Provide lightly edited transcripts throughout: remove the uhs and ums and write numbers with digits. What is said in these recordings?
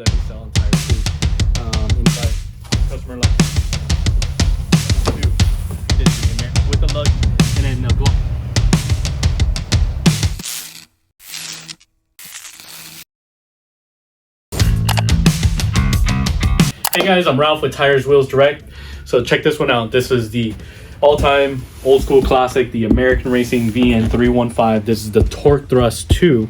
that we sell entire too. Inside customer love with the lug and then the glove. Hey guys, I'm Ralph with Tires Wheels Direct. So check this one out. This is the all-time old school classic, the American Racing VN315. This is the Torque Thrust 2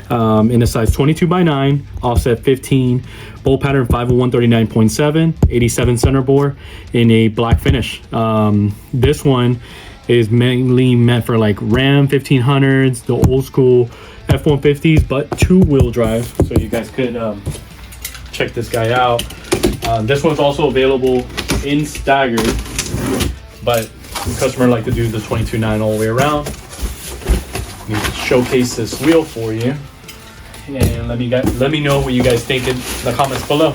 in a size 22x9, offset 15, bolt pattern 5x139.7, 87 center bore in a black finish. This one is mainly meant for like Ram 1500s, the old school F-150s, but two-wheel drive. So you guys could check this guy out. This one's also available in staggered, but the customer like to do the 22.9 all the way around. Let me showcase this wheel for you, and let me know what you guys think in the comments below.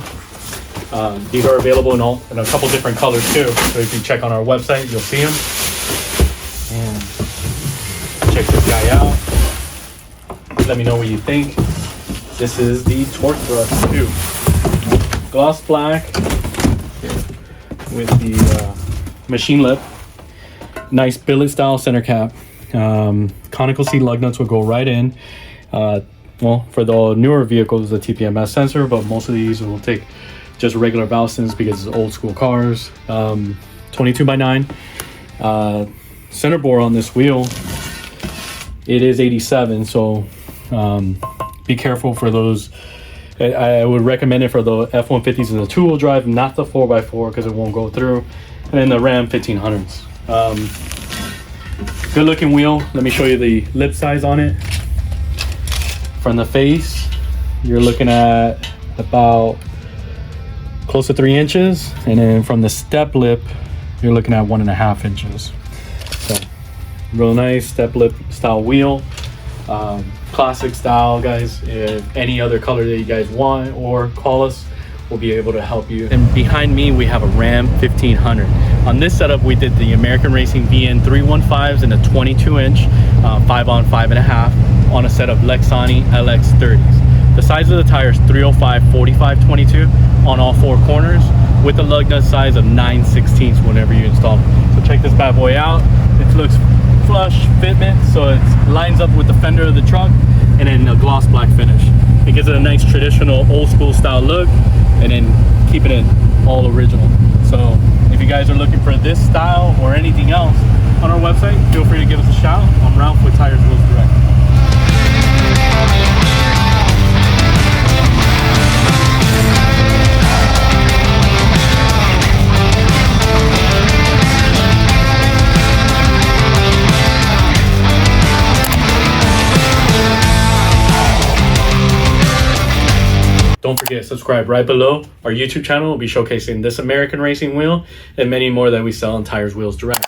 These are available in a couple different colors too, so if you check on our website, you'll see them. And check this guy out. Let me know what you think. This is the Torque Thrust 2. Gloss black with the machine lip. Nice billet style center cap. Conical seat lug nuts will go right in. Well, for the newer vehicles, the TPMS sensor, but most of these will take just regular valve stems because it's old school cars. 22x9. Center bore on this wheel, it is 87, so be careful for those. I would recommend it for the F-150s and the two-wheel drive, not the 4x4 because it won't go through, and then the Ram 1500s. Good looking wheel. Let me show you the lip size on it. From the face, you're looking at about close to 3 inches, and then from the step lip, you're looking at 1.5 inches. So real nice step lip style wheel. Classic style, guys. If any other color that you guys want, or call us, we'll be able to help you. And behind me we have a Ram 1500. On this setup we did the American Racing VN315s in a 22-inch 5x5.5 on a set of Lexani LX30s. The size of the tire is 305 45 22 on all 4 corners with a lug nut size of 9/16 whenever you install it. So check this bad boy out. It looks flush fitment, so it lines up with the fender of the truck, and then a gloss black finish. It gives it a nice traditional old school style look, and then keeping it all original. So if you guys are looking for this style or anything else on our website, feel free to give us a shout. I'm Ralph with Tires Wheels Direct. Don't forget, subscribe right below. Our YouTube channel will be showcasing this American Racing wheel and many more that we sell on Tires Wheels Direct.